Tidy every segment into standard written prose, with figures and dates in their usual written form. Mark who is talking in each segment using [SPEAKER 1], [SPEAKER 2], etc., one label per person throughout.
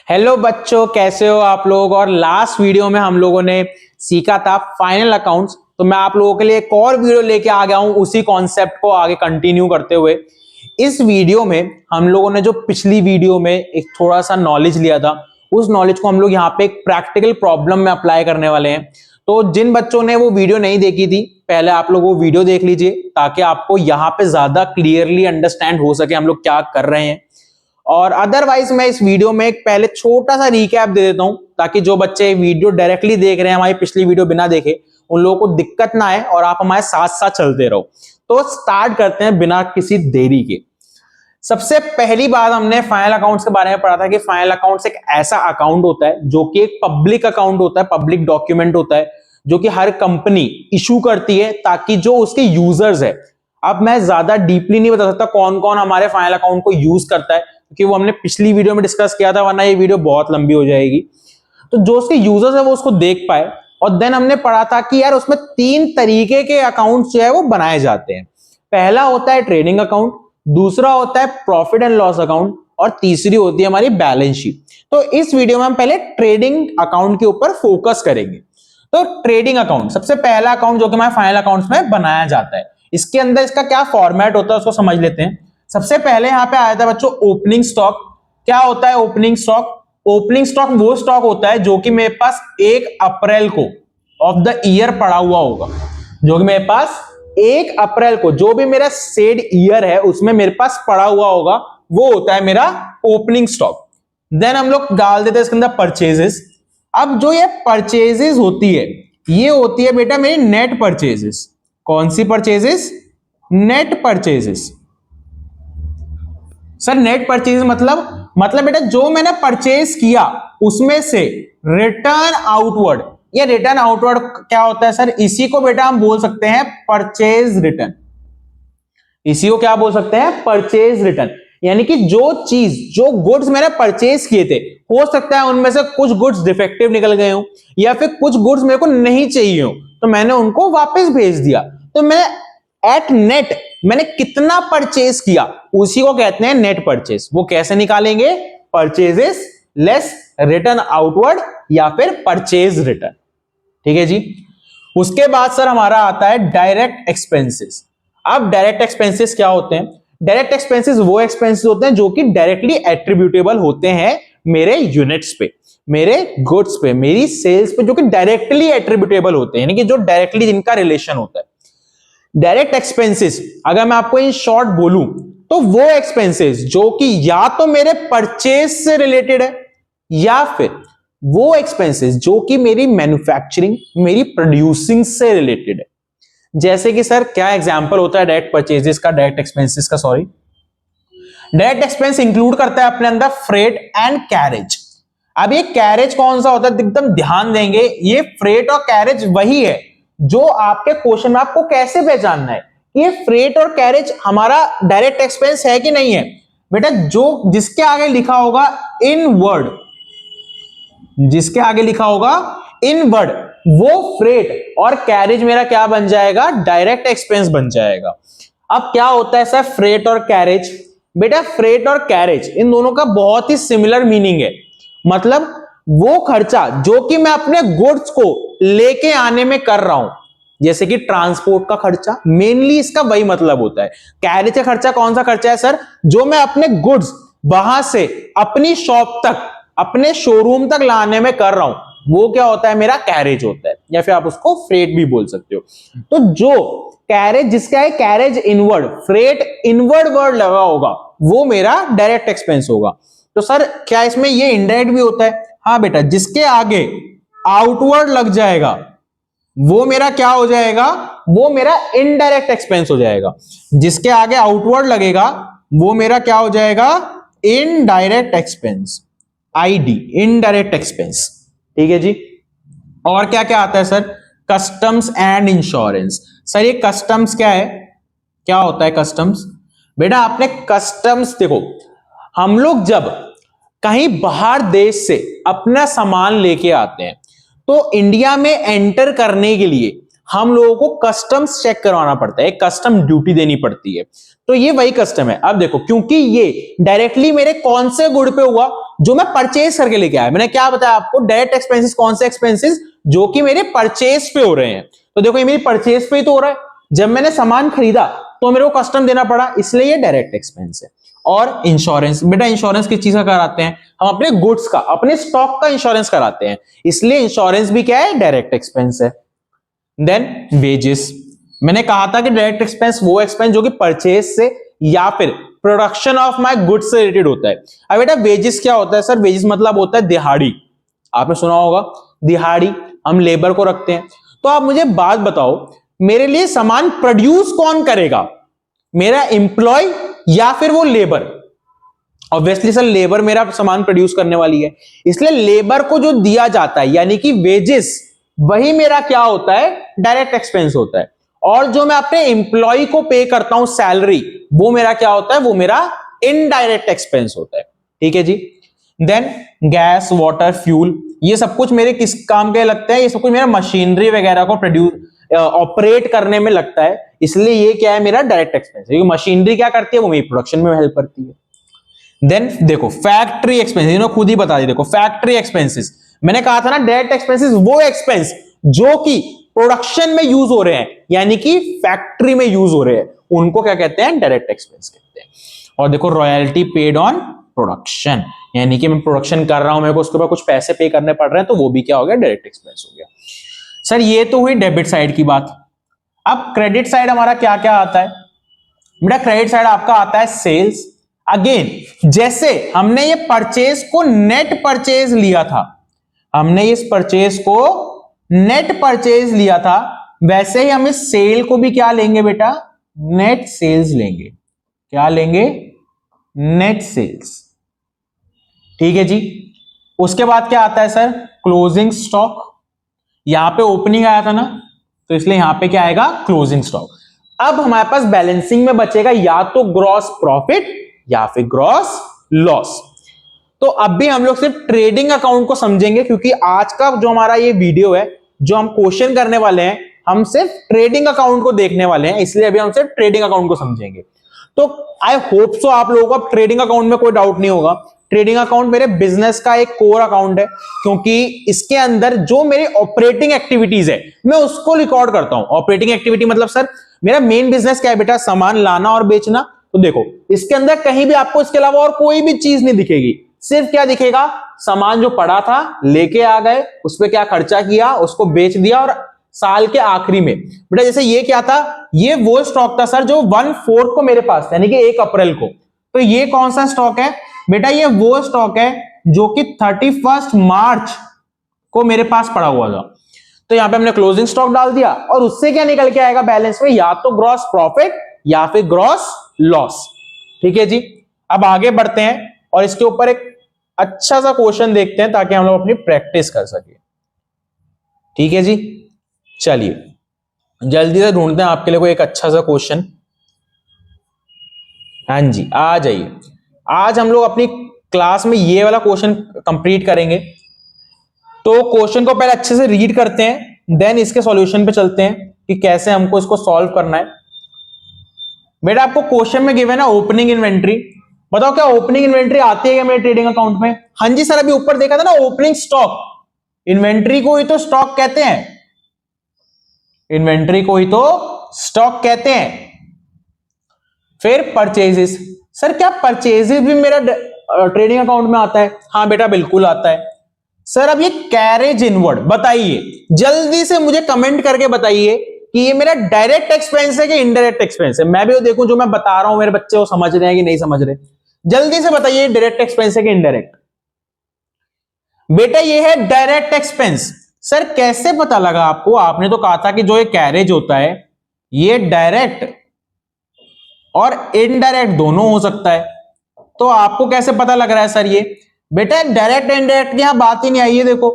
[SPEAKER 1] Hello बच्चों, कैसे हो आप लोग। और लास्ट वीडियो में हम लोगों ने सीखा था फाइनल अकाउंट्स, तो मैं आप लोगों के लिए एक और वीडियो लेके आ गया हूं उसी कॉन्सेप्ट को आगे कंटिन्यू करते हुए। इस वीडियो में हम लोगों ने जो पिछली वीडियो में एक थोड़ा सा नॉलेज लिया था, उस नॉलेज को हम लोग यहाँ पे एक प्रैक्टिकल प्रॉब्लम में अप्लाई करने वाले हैं। तो जिन बच्चों ने वो वीडियो नहीं देखी थी, पहले आप लोग वो वीडियो देख लीजिए ताकि आपको यहाँ पे ज्यादा क्लियरली अंडरस्टैंड हो सके हम लोग क्या कर रहे हैं। और अदरवाइज मैं इस वीडियो में एक पहले छोटा सा रिकैप दे देता हूं ताकि जो बच्चे वीडियो डायरेक्टली देख रहे हैं हमारी पिछली वीडियो बिना देखे, उन लोगों को दिक्कत ना आए और आप हमारे साथ साथ चलते रहो। तो स्टार्ट करते हैं बिना किसी देरी के। सबसे पहली बात हमने फाइनल अकाउंट्स के बारे में पढ़ा था कि फाइनल अकाउंट्स एक ऐसा अकाउंट होता है जो कि एक पब्लिक अकाउंट होता है, पब्लिक डॉक्यूमेंट होता है जो कि हर कंपनी इशू करती है ताकि जो उसके यूजर्स है, अब मैं ज्यादा डीपली नहीं बता सकता कौन कौन हमारे फाइनल अकाउंट को यूज करता है क्योंकि वो हमने पिछली वीडियो में डिस्कस किया था, वरना ये वीडियो बहुत लंबी हो जाएगी। तो जो उसके यूजर्स है वो उसको देख पाए। और देन हमने पढ़ा था कि यार उसमें 3 तरीके के अकाउंट्स जो है वो बनाए जाते हैं। पहला होता है ट्रेडिंग अकाउंट, दूसरा होता है प्रॉफिट एंड लॉस अकाउंट, और तीसरी होती है हमारी बैलेंस शीट। तो इस वीडियो में हम पहले ट्रेडिंग अकाउंट के ऊपर फोकस करेंगे। तो ट्रेडिंग अकाउंट सबसे पहला अकाउंट जो कि हमारे फाइनल अकाउंट्स में बनाया जाता है। इसके अंदर इसका क्या फॉर्मेट होता है उसको समझ लेते हैं। सबसे पहले यहां पे आया था बच्चों ओपनिंग स्टॉक। क्या होता है ओपनिंग स्टॉक? ओपनिंग स्टॉक वो स्टॉक होता है जो कि मेरे पास 1 अप्रैल को ऑफ द ईयर पड़ा हुआ होगा, जो कि मेरे पास 1 अप्रैल को जो भी मेरा सेड ईयर है उसमें मेरे पास पड़ा हुआ होगा, वो होता है मेरा ओपनिंग स्टॉक। देन हम लोग डाल देते हैं इसके अंदर परचेजेस। अब जो ये परचेजेस होती है, ये होती है बेटा मेरी नेट परचेजेस। कौन सी purchases? Net purchases. Sir net purchase मतलब बेटा जो मैंने परचेज किया उसमें से रिटर्न आउटवर्ड। ये रिटर्न आउटवर्ड क्या होता है सर? इसी को बेटा हम बोल सकते हैं परचेज रिटर्न। इसी को क्या बोल सकते हैं? Purchase return. यानी कि जो चीज, जो गुड्स मैंने परचेज किए थे, हो सकता है उनमें से कुछ गुड्स डिफेक्टिव निकल गए हो या फिर कुछ गुड्स मेरे को नहीं चाहिए हो, तो मैंने उनको वापस भेज दिया। तो मैं एट नेट मैंने कितना परचेज किया उसी को कहते हैं नेट परचेज। वो कैसे निकालेंगे? परचेजेस लेस रिटर्न आउटवर्ड या फिर परचेज रिटर्न। ठीक है जी। उसके बाद सर हमारा आता है डायरेक्ट एक्सपेंसेस। अब डायरेक्ट एक्सपेंसेस क्या होते हैं? डायरेक्ट एक्सपेंसेस वो एक्सपेंसेस होते हैं जो कि डायरेक्टली एट्रीब्यूटेबल होते हैं मेरे यूनिट्स पे, मेरे गुड्स पे, मेरी सेल्स पे, जो कि डायरेक्टली एट्रीब्यूटेबल होते हैं, यानी कि जो डायरेक्टली जिनका रिलेशन होता है। डायरेक्ट एक्सपेंसेस अगर मैं आपको इन शॉर्ट बोलूं तो वो एक्सपेंसेस जो कि या तो मेरे परचेज से रिलेटेड है या फिर वो एक्सपेंसेस जो कि मेरी मैन्युफैक्चरिंग, मेरी प्रोड्यूसिंग से रिलेटेड है। जैसे कि सर क्या एग्जांपल होता है डायरेक्ट परचेजेस का, डायरेक्ट एक्सपेंसेस का, सॉरी। डायरेक्ट एक्सपेंस इंक्लूड करता है अपने अंदर फ्रेट एंड कैरेज। अब ये कैरेज कौन सा होता है एकदम ध्यान देंगे, ये फ्रेट और कैरेज वही है जो आपके क्वेश्चन में आपको कैसे पहचानना है ये फ्रेट और कैरेज हमारा डायरेक्ट एक्सपेंस है कि नहीं है। बेटा जो जिसके आगे लिखा होगा इन वर्ड, जिसके आगे लिखा होगा इन वर्ड, वो फ्रेट और कैरेज मेरा क्या बन जाएगा? डायरेक्ट एक्सपेंस बन जाएगा। अब क्या होता है सर फ्रेट और कैरेज? बेटा फ्रेट और कैरेज इन दोनों का बहुत ही सिमिलर मीनिंग है। मतलब वो खर्चा जो कि मैं अपने गुड्स को लेके आने में कर रहा हूं, जैसे कि ट्रांसपोर्ट का खर्चा, मेनली इसका वही मतलब होता है। कैरेज का खर्चा कौन सा खर्चा है सर? जो मैं अपने गुड्स वहां से अपनी शॉप तक, अपने शोरूम तक लाने में कर रहा हूं, वो क्या होता है? मेरा कैरेज होता है, या फिर आप उसको फ्रेट भी बोल सकते हो। तो जो कैरेज, जिसका है carriage inward, freight inward word लगा होगा, वो मेरा डायरेक्ट एक्सपेंस होगा। तो सर क्या इसमें ये इनडायरेक्ट भी होता है? हाँ बेटा, जिसके आगे आउटवर्ड लग जाएगा वो मेरा क्या हो जाएगा? वो मेरा इनडायरेक्ट एक्सपेंस हो जाएगा। जिसके आगे आउटवर्ड लगेगा वो मेरा क्या हो जाएगा? Indirect expense, ID, indirect expense. ठीक है जी। और क्या क्या आता है sir? Customs and insurance. Sir ये कस्टम्स क्या है? क्या होता है कस्टम्स? बेटा आपने कस्टम्स देखो, हम लोग जब कहीं बाहर देश से अपना सामान लेके आते हैं तो इंडिया में एंटर करने के लिए हम लोगों को कस्टम्स चेक करवाना पड़ता है, कस्टम ड्यूटी देनी पड़ती है। तो ये वही कस्टम है। अब देखो, क्योंकि ये डायरेक्टली मेरे कौन से गुड पे हुआ? जो मैं परचेज करके लेके आया। मैंने क्या बताया आपको, डायरेक्ट एक्सपेंसेस कौन से एक्सपेंसेस जो कि मेरे परचेज पे हो रहे हैं। तो देखो ये मेरी परचेज पे ही तो हो रहा है, जब मैंने सामान खरीदा तो मेरे को कस्टम देना पड़ा, इसलिए ये डायरेक्ट एक्सपेंस है। और इंश्योरेंस, बेटा इंश्योरेंस किस चीज का कराते हैं हम, अपने गुड्स का, अपने स्टॉक का इंश्योरेंस कराते हैं, इसलिए इंश्योरेंस भी क्या है, डायरेक्ट एक्सपेंस है। देन वेजेस, मैंने कहा था कि डायरेक्ट एक्सपेंस वो एक्सपेंस जो कि परचेज से या फिर प्रोडक्शन ऑफ माय गुड्स से रिलेटेड होता है। अब बेटा वेजेस क्या होता है सर, वेजेस मतलब होता है दिहाड़ी, आपने सुना होगा दिहाड़ी, हम लेबर को रखते हैं। तो आप मुझे बात बताओ, मेरे लिए सामान प्रोड्यूस कौन करेगा, मेरा एम्प्लॉय या फिर वो लेबर? ऑब्वियसली सर लेबर मेरा सामान प्रोड्यूस करने वाली है, इसलिए लेबर को जो दिया जाता है यानी कि वेजेस, वही मेरा क्या होता है, डायरेक्ट एक्सपेंस होता है। और जो मैं अपने एम्प्लॉय को पे करता हूं सैलरी, वो मेरा क्या होता है, वो मेरा इनडायरेक्ट एक्सपेंस होता है। ठीक है जी। देन गैस, वाटर, फ्यूल, ये सब कुछ मेरे किस काम के लगते हैं, ये सब कुछ मेरा मशीनरी वगैरह को प्रोड्यूस ऑपरेट करने में लगता है, इसलिए ये क्या है, मेरा डायरेक्ट एक्सपेंस है। मशीनरी क्या करती है, वो मेरी प्रोडक्शन में हेल्प करती है। देन देखो फैक्ट्री एक्सपेंसेस, इन्होंने खुद ही बता दी, देखो फैक्ट्री एक्सपेंसेस, मैंने कहा था ना डायरेक्ट एक्सपेंसेस वो एक्सपेंस जो कि प्रोडक्शन में यूज हो रहे हैं यानी कि फैक्ट्री में यूज हो रहे हैं, उनको क्या कहते हैं, डायरेक्ट एक्सपेंस कहते हैं। और देखो रॉयल्टी पेड ऑन प्रोडक्शन, यानी कि मैं प्रोडक्शन कर रहा हूं, मेरे को उसके ऊपर कुछ पैसे पे करने पड़ रहे हैं, तो वो भी क्या हो गया, डायरेक्ट एक्सपेंस हो गया। सर ये तो हुई डेबिट साइड की बात। अब क्रेडिट साइड हमारा क्या क्या आता है बेटा, क्रेडिट साइड आपका आता है सेल्स। अगेन जैसे हमने ये परचेज को नेट परचेज लिया था, हमने इस परचेज को नेट परचेज लिया था, वैसे ही हम इस सेल को भी क्या लेंगे बेटा, नेट सेल्स लेंगे। क्या लेंगे, नेट सेल्स। ठीक है जी। उसके बाद क्या आता है सर, क्लोजिंग स्टॉक। यहां पे ओपनिंग आया था ना, तो इसलिए यहां पे क्या आएगा, क्लोजिंग स्टॉक। अब हमारे पास बैलेंसिंग में बचेगा या तो ग्रॉस प्रॉफिट या फिर ग्रॉस लॉस। तो अब भी हम लोग सिर्फ ट्रेडिंग अकाउंट को समझेंगे, क्योंकि आज का जो हमारा ये वीडियो है, जो हम क्वेश्चन करने वाले हैं, हम सिर्फ ट्रेडिंग अकाउंट को देखने वाले हैं, इसलिए अभी हम सिर्फ ट्रेडिंग अकाउंट को समझेंगे। तो आई होप सो आप लोगों को ट्रेडिंग अकाउंट में कोई डाउट नहीं होगा। ट्रेडिंग अकाउंट मेरे बिजनेस का एक कोर अकाउंट है, क्योंकि इसके अंदर जो मेरी ऑपरेटिंग एक्टिविटीज है मैं उसको रिकॉर्ड करता हूं। ऑपरेटिंग एक्टिविटी मतलब सर मेरा मेन बिजनेस क्या है बेटा, सामान लाना और बेचना। तो देखो इसके अंदर कहीं भी आपको इसके अलावा और कोई भी चीज नहीं दिखेगी, सिर्फ क्या दिखेगा, सामान जो पड़ा था लेके आ गए, उस पर क्या खर्चा किया, उसको बेच दिया, और साल के आखिरी में बेटा जैसे ये क्या था, ये वो स्टॉक था सर जो 1/4 को मेरे पास यानी कि 1 अप्रैल को। तो ये कौन सा स्टॉक है बेटा, ये वो स्टॉक है जो कि 31 मार्च को मेरे पास पड़ा हुआ था। तो यहां पे हमने क्लोजिंग स्टॉक डाल दिया, और उससे क्या निकल के आएगा बैलेंस में, या तो ग्रॉस प्रॉफिट या फिर ग्रॉस लॉस। ठीक है जी। अब आगे बढ़ते हैं और इसके ऊपर एक अच्छा सा क्वेश्चन देखते हैं ताकि हम लोग अपनी प्रैक्टिस कर सके। ठीक है जी, चलिए जल्दी से ढूंढते हैं आपके लिए कोई एक अच्छा सा क्वेश्चन। हाँ जी आ जाइए। आज हम लोग अपनी क्लास में ये वाला क्वेश्चन कंप्लीट करेंगे। तो क्वेश्चन को पहले अच्छे से रीड करते हैं, देन इसके सॉल्यूशन पे चलते हैं कि कैसे हमको इसको सॉल्व करना है। बेटा आपको क्वेश्चन में गिवन है ओपनिंग इन्वेंट्री। बताओ क्या ओपनिंग इन्वेंट्री आती है क्या मेरे ट्रेडिंग अकाउंट में? हाँ जी सर, अभी ऊपर देखा था ना ओपनिंग स्टॉक, इन्वेंट्री को ही तो स्टॉक कहते हैं, इन्वेंट्री को ही तो स्टॉक कहते हैं। फिर परचेजेस, सर क्या परचेजेस भी मेरा ट्रेडिंग अकाउंट में आता है? हाँ बेटा बिल्कुल आता है। सर अब ये कैरेज इनवर्ड, बताइए जल्दी से मुझे कमेंट करके बताइए कि ये मेरा डायरेक्ट एक्सपेंस है कि इनडायरेक्ट एक्सपेंस है। मैं भी देखूं जो मैं बता रहा हूं मेरे बच्चे वो समझ रहे हैं कि नहीं समझ रहे। जल्दी से बताइए डायरेक्ट एक्सपेंस है कि इनडायरेक्ट। बेटा ये है डायरेक्ट एक्सपेंस। सर कैसे पता लगा आपको? आपने तो कहा था कि जो ये कैरेज होता है ये डायरेक्ट और इनडायरेक्ट दोनों हो सकता है, तो आपको कैसे पता लग रहा है सर ये? बेटा डायरेक्ट इनडायरेक्ट की यहां बात ही नहीं आई है। देखो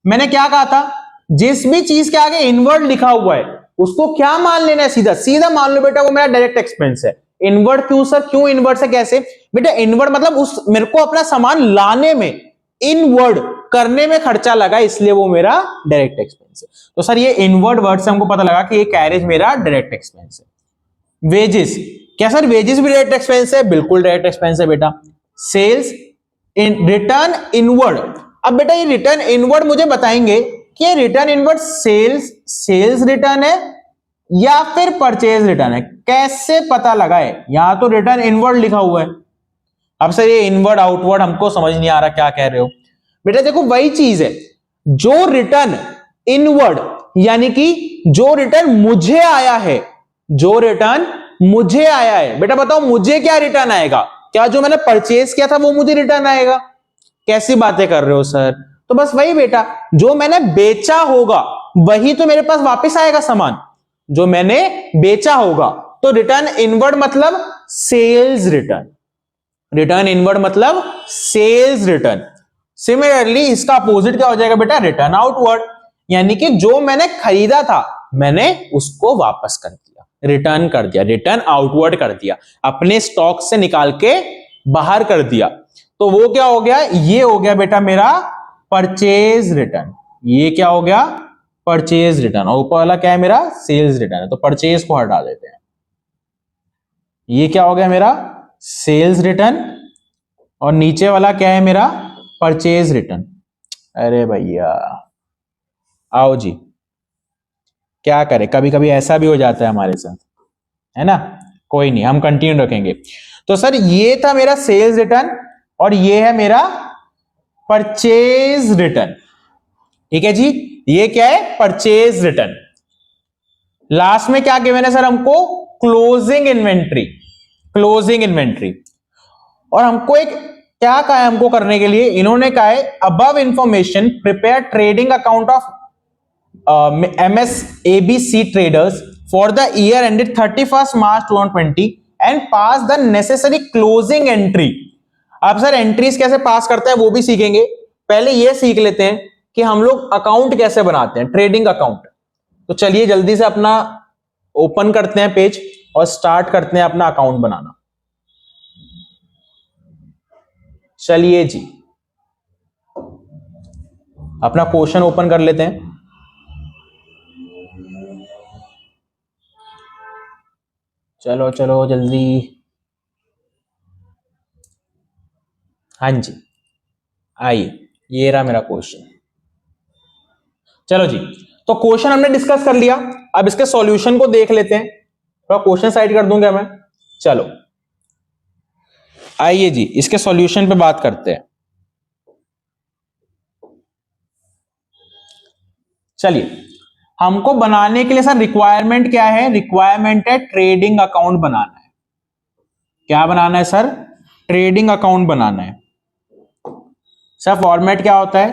[SPEAKER 1] मैंने क्या कहा था, जिस भी चीज के आगे इनवर्ड लिखा हुआ है उसको क्या मान लेना है, सीधा सीधा मान लो बेटा वो मेरा डायरेक्ट एक्सपेंस है। इनवर्ड क्यों सर, क्यों इनवर्ड से कैसे? बेटा इनवर्ड मतलब उस मेरे को अपना सामान लाने में, इनवर्ड करने में खर्चा लगा, इसलिए वो मेरा डायरेक्ट एक्सपेंस है। तो सर ये इनवर्ड वर्ड से हमको पता लगा कि ये कैरेज मेरा डायरेक्ट एक्सपेंस है। वेजेस, क्या सर वेजेस भी डायरेक्ट एक्सपेंस है? बिल्कुल डायरेक्ट एक्सपेंस है बेटा। Sales, return inward. अब बेटा ये रिटर्न इनवर्ड मुझे बताएंगे कि ये रिटर्न इनवर्ड सेल्स रिटर्न है या फिर परचेज रिटर्न है, कैसे पता लगाए? यहां तो रिटर्न इनवर्ड लिखा हुआ है। अब सर ये इनवर्ड आउटवर्ड हमको समझ नहीं आ रहा, क्या कह रहे हो बेटा? देखो वही चीज है, जो रिटर्न इनवर्ड यानी कि जो रिटर्न मुझे आया है, जो रिटर्न मुझे आया है, बेटा बताओ मुझे क्या रिटर्न आएगा? क्या जो मैंने परचेज किया था वो मुझे रिटर्न आएगा? कैसी बातें कर रहे हो सर? तो बस वही बेटा, जो मैंने बेचा होगा वही तो मेरे पास वापस आएगा सामान, जो मैंने बेचा होगा। तो रिटर्न इनवर्ड मतलब सेल्स रिटर्न, रिटर्न इनवर्ड मतलब सेल्स रिटर्न। सिमिलरली इसका अपोजिट क्या हो जाएगा बेटा? रिटर्न आउटवर्ड, यानी कि जो मैंने खरीदा था मैंने उसको वापस कर दिया, रिटर्न कर दिया, रिटर्न आउटवर्ड कर दिया, अपने स्टॉक से निकाल के बाहर कर दिया। तो वो क्या हो गया? ये हो गया बेटा मेरा परचेज रिटर्न। ये क्या हो गया? Purchase return. और ऊपर वाला क्या है मेरा? सेल्स रिटर्न है, तो परचेज को हटा देते हैं। ये क्या हो गया मेरा? Sales return. और नीचे वाला क्या है मेरा? Purchase return. अरे भैया आओ जी, क्या करें, कभी कभी ऐसा भी हो जाता है हमारे साथ, है ना? कोई नहीं, हम कंटिन्यू रखेंगे। तो सर ये था मेरा सेल्स रिटर्न और ये है मेरा परचेज रिटर्न। ठीक है जी, ये क्या है? Purchase return. लास्ट में क्या गिवन है सर हमको? Closing inventory, closing inventory. और हमको एक क्या कहा है हमको करने के लिए? इन्होंने कहा है above information prepare trading account of MSABC traders for the year ended 31st March 2020 and pass the necessary closing entry। अब सर एंट्रीज कैसे पास करते हैं वो भी सीखेंगे, पहले ये सीख लेते हैं कि हम लोग अकाउंट कैसे बनाते हैं, ट्रेडिंग अकाउंट। तो चलिए जल्दी से अपना ओपन करते हैं पेज और स्टार्ट करते हैं अपना अकाउंट बनाना। चलिए जी अपना क्वेश्चन ओपन कर लेते हैं। चलो चलो जल्दी, हाँ जी आइए, ये रहा मेरा क्वेश्चन। चलो जी, तो क्वेश्चन हमने डिस्कस कर लिया, अब इसके सॉल्यूशन को देख लेते हैं। थोड़ा क्वेश्चन साइड कर दूं क्या मैं? चलो आइए जी इसके सॉल्यूशन पे बात करते हैं। चलिए, हमको बनाने के लिए सर रिक्वायरमेंट क्या है? रिक्वायरमेंट है ट्रेडिंग अकाउंट बनाना है। क्या बनाना है सर? ट्रेडिंग अकाउंट बनाना है। सर फॉर्मेट क्या होता है?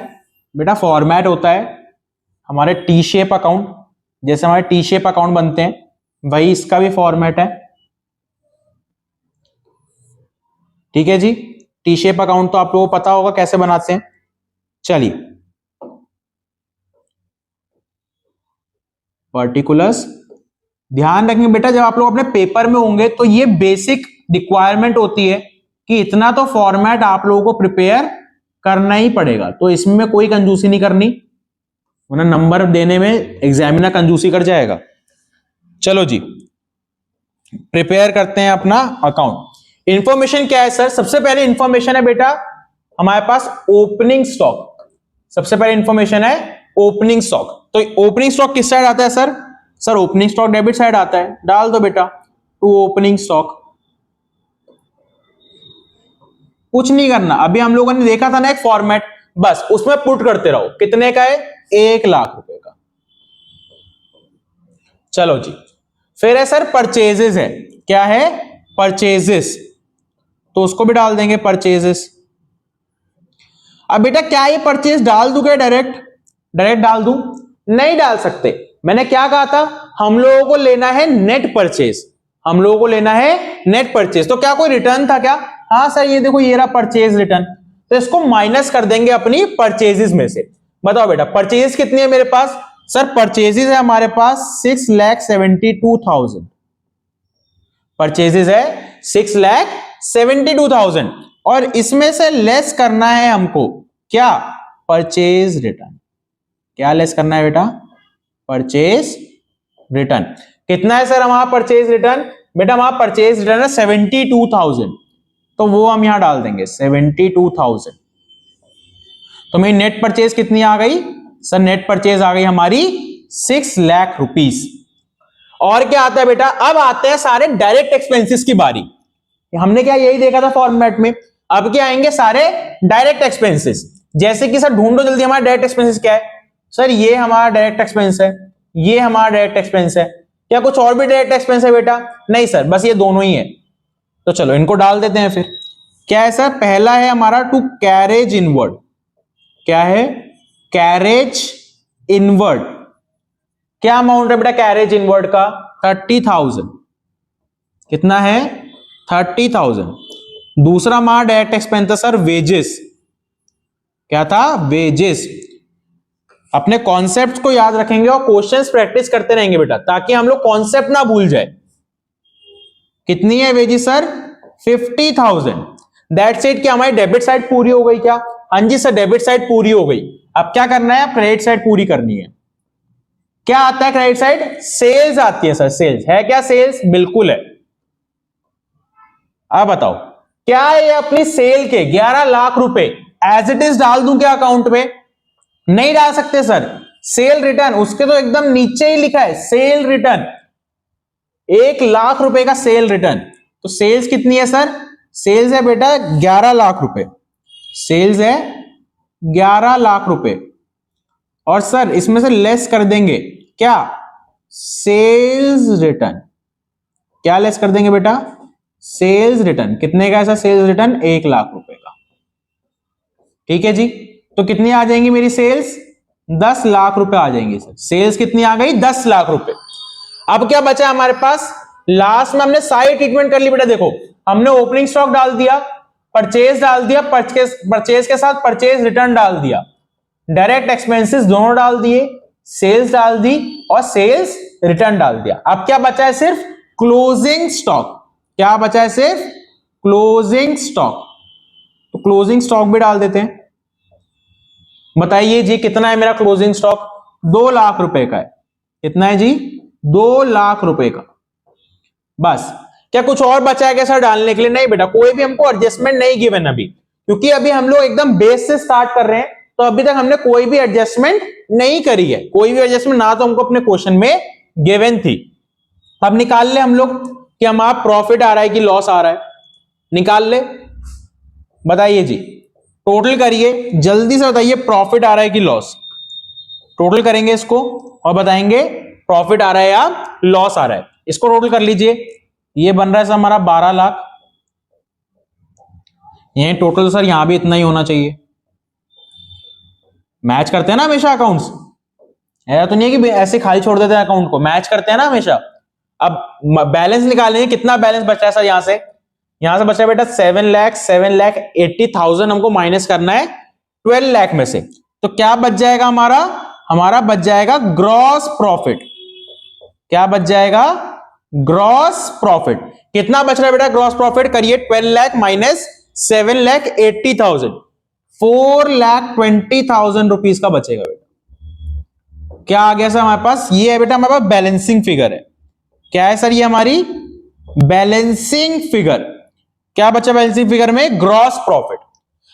[SPEAKER 1] बेटा फॉर्मेट होता है हमारे टी शेप अकाउंट, जैसे हमारे टी शेप अकाउंट बनते हैं वही इसका भी फॉर्मेट है। ठीक है जी, टी शेप अकाउंट तो आप लोगों को पता होगा कैसे बनाते हैं। चलिए, पर्टिकुलर्स ध्यान रखेंगे बेटा, जब आप लोग अपने पेपर में होंगे तो ये बेसिक रिक्वायरमेंट होती है कि इतना तो फॉर्मेट आप लोगों को प्रिपेयर करना ही पड़ेगा, तो इसमें कोई कंजूसी नहीं करनी वरना नंबर देने में एग्जामिनर कंजूसी कर जाएगा। चलो जी प्रिपेयर करते हैं अपना अकाउंट। इंफॉर्मेशन क्या है सर? सबसे पहले इंफॉर्मेशन है बेटा हमारे पास ओपनिंग स्टॉक। सबसे पहले इंफॉर्मेशन है ओपनिंग स्टॉक। तो ओपनिंग स्टॉक किस साइड आता है sir? Sir opening stock debit side आता है, डाल दो बेटा टू ओपनिंग स्टॉक। कुछ नहीं करना, अभी हम लोगों ने देखा था ना एक फॉर्मेट, बस उसमें पुट करते रहो। कितने का है? 1,00,000 रुपए का। चलो जी, फिर है सर परचेजेस है। क्या है? परचेजेस, तो उसको भी डाल देंगे परचेजेस। अब बेटा क्या ये परचेज डाल दूं क्या डायरेक्ट? डायरेक्ट डाल दूं? नहीं डाल सकते। मैंने क्या कहा था? हम लोगों को लेना है नेट परचेज, हम लोगों को लेना है नेट परचेज। तो क्या कोई रिटर्न था क्या? हाँ सर ये देखो ये रहा परचेज रिटर्न, तो इसको माइनस कर देंगे अपनी परचेजेस में से। बताओ बेटा परचेज कितनी है मेरे पास? सर परचेजेस है हमारे पास 6,72,000। परचेजेस है 6,72,000 और इसमें से लेस करना है हमको क्या? Purchase return. क्या लेस करना है बेटा? Purchase return. कितना है सर हमारा परचेज रिटर्न? बेटा हमारा परचेज रिटर्न है 72,000। तो वो हम यहां डाल देंगे 72,000। तो मेरी नेट परचेज कितनी आ गई सर? नेट परचेज आ गई हमारी 6 लाख रुपीस। और क्या आता है बेटा? अब आते हैं सारे डायरेक्ट एक्सपेंसेस की बारी। हमने क्या यही देखा था फॉर्मेट में। अब क्या आएंगे? सारे डायरेक्ट एक्सपेंसेस। जैसे कि सर ढूंढो जल्दी हमारा डायरेक्ट एक्सपेंसेस क्या है। सर ये हमारा डायरेक्ट एक्सपेंस है, ये हमारा डायरेक्ट एक्सपेंस है। क्या कुछ और भी डायरेक्ट एक्सपेंस है बेटा? नहीं सर, बस ये दोनों ही है। तो चलो इनको डाल देते हैं फिर। क्या है सर? पहला है हमारा टू कैरेज इनवर्ड। क्या है? Carriage inward. क्या अमाउंट है बेटा कैरेज इनवर्ड का? 30,000। कितना है? 30,000। दूसरा हमारा डायरेक्ट एक्सपेंस था सर वेजेस। क्या था? वेजेस। अपने कॉन्सेप्ट को याद रखेंगे और क्वेश्चंस प्रैक्टिस करते रहेंगे बेटा, ताकि हम लोग कॉन्सेप्ट ना भूल जाए। कितनी है वेजेस सर? 50,000। That's it. क्या हमारी डेबिट साइड पूरी हो गई क्या? हाँ जी सर, डेबिट साइड पूरी हो गई। अब क्या करना है? क्रेडिट साइड पूरी करनी है। क्या आता है क्रेडिट साइड? सेल्स आती है सर। सेल्स है क्या? सेल्स बिल्कुल है। अब बताओ, क्या ये अपनी सेल के 11 लाख रुपए एज इट इज डाल दूं क्या अकाउंट में? नहीं डाल सकते सर। सेल रिटर्न, उसके तो एकदम नीचे ही लिखा है सेल रिटर्न। 1 लाख रुपए का सेल रिटर्न। तो सेल्स कितनी है सर? सेल्स है बेटा 11 लाख रुपए। सेल्स है 11 लाख रुपए। और सर इसमें से लेस कर देंगे क्या? Sales return. क्या लेस कर देंगे बेटा? Sales return. कितने का है सर सेल्स रिटर्न? 1 लाख रुपए का। ठीक है जी। तो कितनी आ जाएंगी मेरी सेल्स? 10 लाख रुपए आ जाएंगी सर। सेल्स कितनी आ गई? 10 लाख रुपए। अब क्या बचा हमारे पास? लास्ट में हमने सारी ट्रीटमेंट कर ली बेटा। देखो, हमने ओपनिंग स्टॉक डाल दिया, परचेज डाल दिया, परचेज के साथ परचेज रिटर्न डाल दिया, डायरेक्ट एक्सपेंसेस दोनों डाल दिए, सेल्स डाल दी और सेल्स रिटर्न डाल दिया। अब क्या बचा है? सिर्फ क्लोजिंग स्टॉक। क्या बचा है? सिर्फ क्लोजिंग स्टॉक। तो क्लोजिंग स्टॉक भी डाल देते हैं। बताइए जी कितना है मेरा क्लोजिंग स्टॉक? 2 लाख रुपए का है। कितना है जी? 2 लाख रुपए का। बस। क्या कुछ और बचा है क्या सर डालने के लिए? नहीं बेटा, कोई भी हमको एडजस्टमेंट नहीं गिवन अभी, क्योंकि अभी हम लोग एकदम बेस से स्टार्ट कर रहे हैं। तो अभी तक हमने कोई भी एडजस्टमेंट नहीं करी है। कोई भी एडजस्टमेंट ना तो हमको अपने क्वेश्चन में गिवन थी। अब निकाल ले हम लोग कि हमारा प्रॉफिट आ रहा है कि लॉस आ रहा है। निकाल ले, बताइए जी। टोटल करिए, जल्दी से बताइए प्रॉफिट आ रहा है कि लॉस। टोटल करेंगे इसको और बताएंगे प्रॉफिट आ रहा है या लॉस आ रहा है। इसको टोटल कर लीजिए। ये बन रहा है सर हमारा 12 लाख। ये टोटल सर यहां भी इतना ही होना चाहिए। मैच करते हैं ना हमेशा अकाउंट्स। ऐसा तो नहीं है कि ऐसे खाली छोड़ देते हैं अकाउंट को, मैच करते हैं ना हमेशा। अब बैलेंस निकालेंगे, कितना बैलेंस बचा है सर यहां से? यहां से बचा है बेटा 7,80,000 हमको माइनस करना है 12 लाख में से। तो क्या बच जाएगा हमारा? हमारा बच जाएगा ग्रॉस प्रॉफिट। क्या बच जाएगा? Gross profit. कितना बच रहा है बेटा ग्रॉस प्रॉफिट? करिए 12 लाख माइनस 7,80,000, 4,20,000 रुपीज का बचेगा बेटा। क्या आ गया सर हमारे पास? ये है बेटा हमारे पास बैलेंसिंग फिगर है। क्या है सर? ये हमारी बैलेंसिंग फिगर। क्या बचा बैलेंसिंग फिगर में? Gross profit.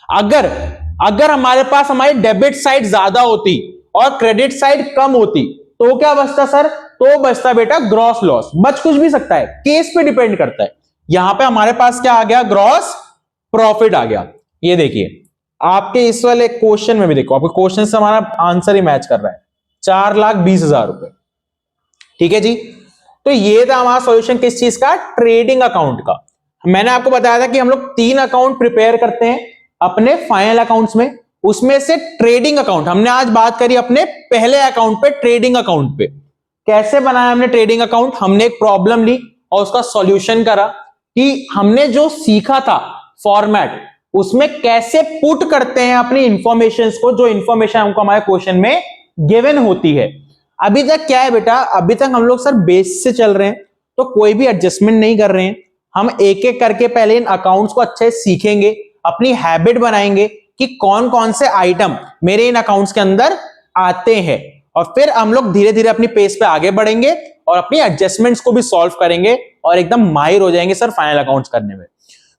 [SPEAKER 1] अगर हमारे पास हमारी डेबिट साइड ज्यादा होती और क्रेडिट साइड कम होती तो क्या बचता सर? तो बचता बेटा ग्रॉस लॉस। बच कुछ भी सकता है, केस पे डिपेंड करता है। यहां पे हमारे पास क्या आ गया? ग्रॉस प्रॉफिट आ गया। ये देखिए आपके इस वाले क्वेश्चन में भी देखो, आपके क्वेश्चन से हमारा आंसर ही मैच कर रहा है, 4,20,000 रुपए। ठीक है जी। तो ये था हमारा सॉल्यूशन किस चीज का? ट्रेडिंग अकाउंट का। मैंने आपको बताया था कि हम लोग 3 अकाउंट प्रिपेयर करते हैं अपने फाइनल अकाउंट्स में। उसमें से ट्रेडिंग अकाउंट हमने आज बात करी अपने पहले अकाउंट पे, ट्रेडिंग अकाउंट पे। कैसे बनाया हमने ट्रेडिंग अकाउंट? हमने एक प्रॉब्लम ली और उसका सॉल्यूशन करा कि हमने जो सीखा था फॉर्मेट, उसमें कैसे पुट करते हैं अपनी इंफॉर्मेशंस को, जो इंफॉर्मेशन हमको हमारे क्वेश्चन में गिवन होती है। अभी तक क्या है बेटा? अभी तक हम लोग सर बेस से चल रहे हैं, तो कोई भी एडजस्टमेंट नहीं कर रहे हैं। हम एक एक करके पहले इन अकाउंट्स को अच्छे से सीखेंगे, अपनी हैबिट बनाएंगे कि कौन कौन से आइटम मेरे इन अकाउंट्स के अंदर आते हैं, और फिर हम लोग धीरे धीरे अपनी पेस पे आगे बढ़ेंगे और अपनी एडजस्टमेंट्स को भी सॉल्व करेंगे और एकदम माहिर हो जाएंगे सर फाइनल अकाउंट्स करने में।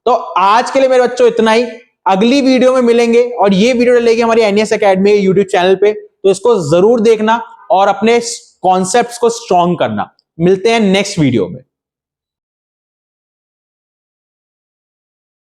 [SPEAKER 1] तो आज के लिए मेरे बच्चों इतना ही, अगली वीडियो में मिलेंगे और ये वीडियो डलेगी हमारी एनईएस एकेडमी यूट्यूब चैनल पे, तो इसको जरूर देखना और अपने कॉन्सेप्ट्स को स्ट्रॉन्ग करना। मिलते हैं नेक्स्ट वीडियो में।